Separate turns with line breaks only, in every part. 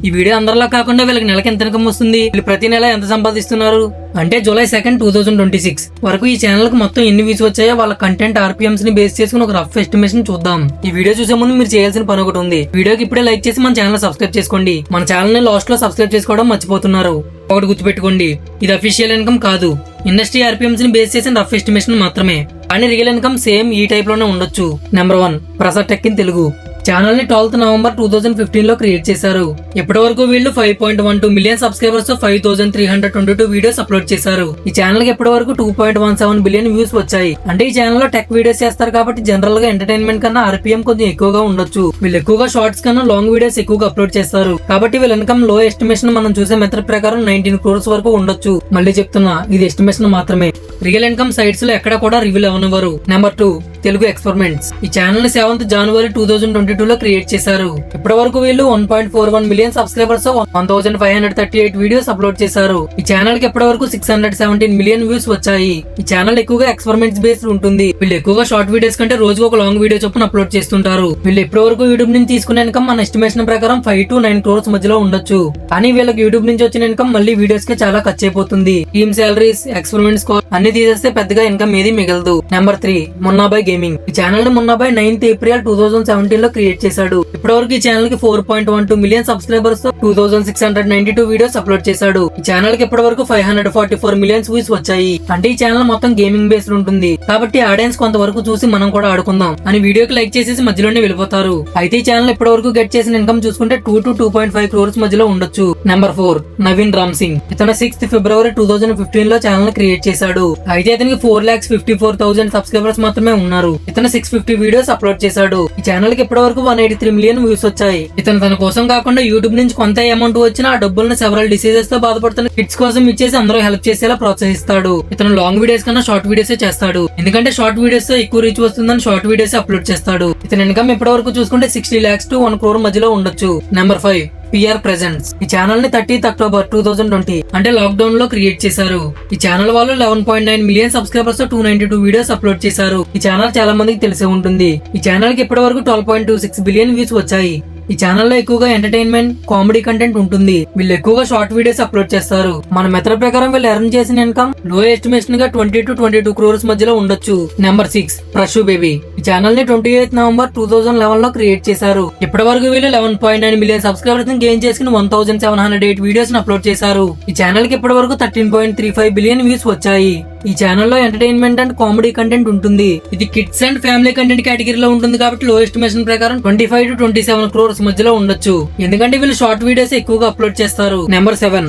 ఈ వీడియో అందరిలా కాకుండా వీళ్ళకి నెలకి ఎంత ఇన్కమ్ వస్తుంది, వీళ్ళు ప్రతి నెల ఎంత సంపాదిస్తున్నారు అంటే జూలై 2, 2026 వరకు ఈ ఛానల్ కు మొత్తం ఎన్ని వ్యూస్ వచ్చాయో వాళ్ళ కంటెంట్ RPMs ని బేస్ చేసుకుని ఒక రఫ్ ఎస్టిమేషన్ చూద్దాం. ఈ వీడియో చూసే ముందు మీరు చేయాల్సిన పని ఒకటి ఉంది. వీడియోకి ఇప్పుడే లైక్ చేసి మన ఛానల్ సబ్స్క్రైబ్ చేసుకోండి. మన ఛానల్ ని లాస్ట్ లో సబ్స్క్రైబ్ చేసుకోవడం మర్చిపోతున్నారు. ఒకటి గుర్తుపెట్టుకోండి, ఇది అఫీషియల్ ఇన్కమ్ కాదు, ఇండస్ట్రీ RPMs ని బేస్ చేసిన రఫ్ ఎస్టిమేషన్ మాత్రమే. కానీ రియల్ ఇన్కమ్ సేమ్ ఈ టైప్ లోనే ఉండొచ్చు. Number 1, Prasad tech in Telugu. Channel ని 12th November 2015 లో క్రియేట్ చేశారు. ఇప్పటి వరకు వీళ్ళు 5.12 మిలియన్ సబ్స్క్రైబర్స్ తో 5322 వీడియోస్ అప్లోడ్ చేశారు. ఈ ఛానల్ కి ఇప్పటి వరకు 2.17 బిలియన్ వ్యూస్ వచ్చాయి. అంటే ఈ ఛానల్ లో టెక్ వీడియోస్ చేస్తారు కాబట్టి జనరల్ గా ఎంటర్టైన్మెంట్ కన్నా RPM కొంచెం ఎక్కువగా ఉండొచ్చు. వీళ్ళు ఎక్కువగా షార్ట్స్ కన్నా లాంగ్ వీడియోస్ ఎక్కువగా అప్లోడ్ చేస్తారు. కాబట్టి వీళ్ళ ఇన్కమ్ లో ఎస్టిమేషన్ మనం చూసే మెథడ్ ప్రకారం 19 crores వరకు ఉండొచ్చు. మళ్ళీ చెప్తున్నా, ఇది ఎస్టిమేషన్ మాత్రమే. రియల్ ఇన్కమ్ సైట్స్ లో ఎక్కడ కూడా రివీల్ అవనివ్వరు. Number 2, Telugu experiments. ఈ ఛానల్ ని 7th January 2022 లో క్రియేట్ చేశారు. ఇప్పటి వరకు వీళ్ళు 1.41 మిలియన్ సబ్స్క్రైబర్స్ 1538 వీడియోస్ అప్లోడ్ చేశారు. ఈ ఛానల్ కి ఇప్పటి వరకు 617 మిలియన్ వ్యూస్ వచ్చాయి. ఈ ఛానల్ ఎక్కువగా ఎక్స్పెరిమెంట్స్ బేస్డ్ ఉంటుంది. వీళ్ళు ఎక్కువగా షార్ట్ వీడియోస్ కంటే రోజుకు ఒక లాంగ్ వీడియో చొప్పున అప్లోడ్ చేస్తుంటారు. వీళ్ళు ఇప్పటి వరకు యూట్యూబ్ నుంచి తీసుకునే ఇన్కమ్ మన ఎస్టిమేషన్ ప్రకారం 5 to 9 crores మధ్యలో ఉండొచ్చు. కానీ వీళ్ళకి యూట్యూబ్ నుంచి వచ్చిన ఇన్కమ్ మళ్ళీ వీడియోస్ కి చాలా ఖర్చు అయిపోతుంది. టీమ్ సాలరీస్, ఎక్స్పెరిమెంట్స్ అన్ని తీసేస్తే పెద్దగా ఇన్కమ్ ఏది మిగలదు. Number 3, Munnabhai gaming. ఈ ఛానల్ ని మున్నాబాయ్ 9th April 2017 లో క్రియేట్ చేశాడు. ఇప్పటి వరకు ఈ ఛానల్ కి 4.12 మిలియన్ సబ్స్క్రైబర్స్ తో 2692 వీడియోస్ అప్లోడ్ చేశాడు. ఈ ఛానల్ కి ఇప్పటి వరకు 544 మిలియన్స్ వ్యూస్ వచ్చాయి. అంటే ఈ ఛానల్ మొత్తం గేమింగ్ బేస్డ్ ఉంటుంది. కాబట్టి ఆడియన్స్ కొంతవరకు చూసి మనం కూడా ఆడుకుందాం అని వీడియోకి లైక్ చేసేసి మధ్యలోనే వెళ్ళిపోతారు. అయితే ఈ ఛానల్ ఇప్పటి వరకు గెట్ చేసిన ఇన్కమ్ చూసుకుంటే 2 to 2.5 crores మధ్యలో ఉండొచ్చు. నెంబర్ 4, నవీన్ రామ్ సింగ్. ఇతను 6th February 2015 లో ఛానల్ క్రియేట్ చేశాడు. అయితే ఇతనికి 4,54,000 సబ్స్క్రైబర్స్ మాత్రమే ఉన్నారు. ఇతను 650 వీడియోస్ అప్లోడ్ చేశాడు. ఈ ఛానల్ కి ఇప్పటి వరకు 183 మిలియన్ వ్యూస్ వచ్చాయి. ఇతను తన కోసం కాకుండా యూట్యూబ్ నుంచి కొంత అమౌంట్ వచ్చినా ఆ డబ్బులను సెవరల్ డిసీజెస్ తో బాధపడుతున్న కిడ్స్ కోసం ఇచ్చేసి అందరూ హెల్ప్ చేసేలా ప్రోత్సహిస్తాడు. ఇతను లాంగ్ వీడియోస్ కన్నా షార్ట్ వీడియోస్ చేస్తాడు. ఎందుకంటే షార్ట్ వీడియోస్ తో ఎక్కువ రీచ్ వస్తుందని షార్ట్ వీడియోస్ అప్లోడ్ చేస్తాడు. ఇతని ఇన్కమ్ ఇప్పటి వరకు చూసుకుంటే 60 lakhs to 1 crore మధ్యలో ఉండొచ్చు. Number 5, PR Presents. ఈ ఛానల్ ని 30th October 2020 అంటే లాక్డౌన్ లో క్రియేట్ చేశారు. ఈ ఛానల్ వాళ్ళు 11.9 మిలియన్ సబ్స్క్రైబర్స్ తో 292 వీడియోస్ అప్లోడ్ చేశారు. ఈ ఛానల్ చాలా మందికి తెలిసే ఉంటుంది. ఈ ఛానల్ కి ఇప్పటి వరకు 12.26 బిలియన్ వ్యూస్ వచ్చాయి. ఈ ఛానల్లో ఎక్కువగా ఎంటర్టైన్మెంట్, కామెడీ కంటెంట్ ఉంటుంది. వీళ్ళు ఎక్కువగా షార్ట్ వీడియోస్ అప్లోడ్ చేస్తారు. మన మెథడ్ ప్రకారం వీళ్ళు ఎర్న్ చేసిన ఇన్కమ్ లో ఎస్టిమేషన్ గా 20 to 22 crores మధ్యలో ఉండొచ్చు. Number 6, ప్రశు baby. ఈ ఛానల్ ని 28th November 2011 లో క్రియేట్ చేశారు. ఇప్పటి వరకు వీళ్ళు 11.9 మిలియన్ సబ్స్క్రైబర్స్ ని గెయిన్ చేసుకుని 1708 వీడియోస్ ని అప్లోడ్ చేశారు. ఈ ఛానల్ కి ఇప్పటి వరకు 13.35 బిలియన్ వ్యూస్ వచ్చాయి. ఈ ఛానల్లో ఎంటర్టైన్మెంట్ అండ్ కామెడీ కంటెంట్ ఉంటుంది. ఇది కిడ్స్ అండ్ ఫ్యామిలీ కంటెంట్ కేటగిరీలో ఉంటుంది కాబట్టి లో ఎస్టిమేషన్ ప్రకారం 25 to 27 crores మధ్యలో ఉండొచ్చు. ఎందుకంటే వీళ్ళు షార్ట్ వీడియోస్ ఎక్కువగా అప్లోడ్ చేస్తారు. Number 7,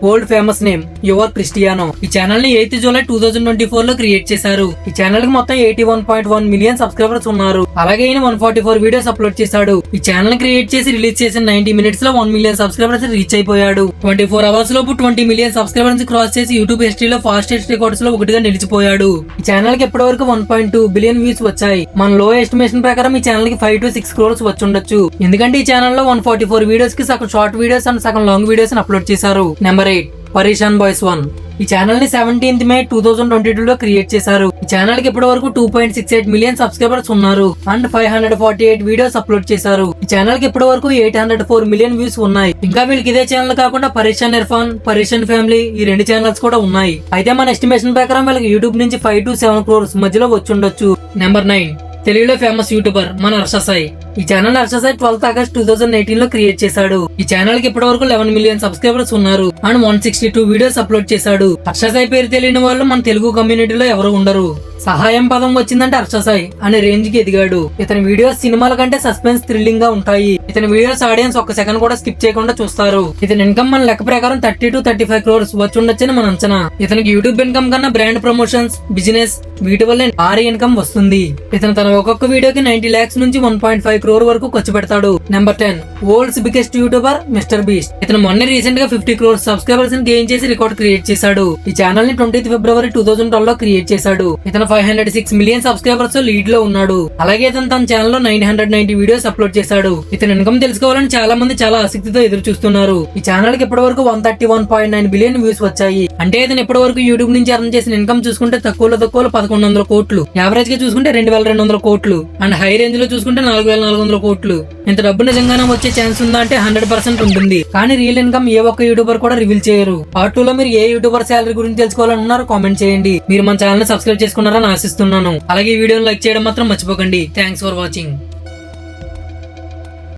old famous name your Cristiano. ఈ ఛానల్ ని 8th July 2024 లో క్రియేట్ చేశారు. ఈ ఛానల్ కి మొత్తం 81.1 మిలియన్ సబ్స్క్రైబర్స్ ఉన్నారు. అలాగే ఈయన 144 వీడియోస్ అప్లోడ్ చేశాడు. ఈ ఛానల్ ని క్రియేట్ చేసి రిలీజ్ చేసిన 90 minutes లో 1 మిలియన్ సబ్స్క్రైబర్స్ రీచ్ అయిపోయాడు. 24 hours లోపు 20 మిలియన్ సబ్స్క్రైబర్స్ క్రాస్ చేసి యూట్యూబ్ హిస్టరీలో ఫాస్టెస్ట్ రికార్డ్స్ లో ఒకటిగా నిలిచిపోయాడు. ఈ ఛానల్ కి ఇప్పటి వరకు 1.2 బిలియన్ వ్యూస్ వచ్చాయి. మన లో ఎస్టిమేషన్ ప్రకారం ఈ ఛానల్ కి 5 to 6 crores వచ్చి ఉండొచ్చు. ఎందుకంటే ఈ ఛానల్ లో 144 వీడియోస్ కి సగం షార్ట్ వీడియోస్ అండ్ సగం లాంగ్ వీడియోస్ అప్లోడ్ చేశారు. నెంబర్ 8, పరేషాన్ బాయ్స్ 1. ఈ ఛానల్ ని 17th May 2022 లో క్రియేట్ చేశారు. ఈ ఛానల్ కి ఇప్పటి వరకు 2.68 మిలియన్ సబ్స్క్రైబర్స్ ఉన్నారు అండ్ 548 వీడియోస్ అప్లోడ్ చేశారు. ఈ ఛానల్ కి ఇప్పటి వరకు 804 మిలియన్ వ్యూస్ ఉన్నాయి. ఇంకా వీళ్ళకి ఇదే ఛానల్ కాకుండా పరేషాన్ ఇర్ఫాన్, పరేషాన్ ఫ్యామిలీ ఈ 2 ఛానల్స్ కూడా ఉన్నాయి. అయితే మన ఎస్టిమేషన్ ప్రకారం వీళ్ళకి యూట్యూబ్ నుంచి 5 to 7 crores మధ్యలో వచ్చి ఉండొచ్చు. నెంబర్ 9, తెలుగులో ఫేమస్ యూట్యూబర్ మన హర్ష సాయి. ఈ channel Harsha Sai 12th August 2018 లో క్రియేట్ చేశాడు. ఈ ఛానల్ కి ఇప్పటి వరకు 11 మిలియన్ సబ్స్క్రైబర్స్ ఉన్నారు అండ్ 162 వీడియోస్ అప్లోడ్ చేశాడు. హర్ష సాయి పేరు తెలియని వాళ్ళు మన తెలుగు కమ్యూనిటీలో ఎవరు ఉండరు. సహాయం పదం వచ్చిందంటే హర్ష సాయి అనే రేంజ్ కి ఎదిగాడు. ఇతని వీడియోస్ సినిమాల కంటే సస్పెన్స్, థ్రిల్లింగ్ గా ఉంటాయి. ఇతని వీడియోస్ ఆడియన్స్ ఒక్క సెకండ్ కూడా స్కిప్ చేయకుండా చూస్తారు. ఇతని ఇన్కమ్ మన లెక్క ప్రకారం 30 to 35 crores వచ్చి ఉండొచ్చని మన అంచనా. ఇతనికి యూట్యూబ్ ఇన్కమ్ కన్నా బ్రాండ్ ప్రమోషన్స్, బిజినెస్ వీటి వల్ల భారీ ఇన్కమ్ వస్తుంది. ఇతను తన ఒక్కొక్క వీడియోకి 90 lakhs నుంచి 1.5 crore వరకు ఖర్చు పెడతాడు. Number 10, world's biggest YouTuber mister beast. ఇతను మొన్న రీసెంట్ గా 50 crores సబ్స్క్రైబర్స్ ని గెయిన్ చేసి రికార్డ్ క్రియేట్ చేశాడు. ఈ ఛానల్ ని 20th February 2012 లో క్రియేట్ చేశాడు. ఇతను 506 మిలియన్ సబ్స్క్రైబర్స్ తో లీడ్ లో ఉన్నాడు. అలాగే ఇతను తన ఛానల్ లో 990 వీడియోస్ అప్లోడ్ చేశాడు. ఇతని ఇన్కమ్ తెలుసుకోవాలని చాలా మంది చాలా ఆసక్తితో ఎదురు చూస్తున్నారు. ఈ ఛానల్ కి ఇప్పటి వరకు 131.9 బిలియన్ వ్యూస్ వచ్చాయి. అంటే ఇతను ఇప్పటి వరకు యూట్యూబ్ నుంచి ఎర్న్ చేసిన ఇన్కమ్ చూసుకుంటే తక్కువలో 1100 కోట్లు, యావరేజ్ గా చూసుకుంటే 2200 కోట్లు అండ్ హై రేంజ్ లో చూసుకుంటే 4400 400 కోట్లు. ఇంత డబ్బు నిజంగానే వచ్చే ఛాన్స్ ఉందా అంటే 100% ఉంటుంది. కానీ రియల్ ఇన్కమ్ ఏ ఒక్క యూట్యూబర్ కూడా రివీల్ చేయరు. పార్ట్ 2 లో మీరు ఏ యూట్యూబర్ శాలరీ గురించి తెలుసుకోవాలన్నారో కామెంట్ చేయండి. మీరు మన ఛానల్ ని సబ్స్క్రైబ్ చేసుకున్నారని ఆశిస్తున్నాను. అలాగే ఈ వీడియోని లైక్ చేయడం మాత్రం మర్చిపోకండి. Thanks for watching.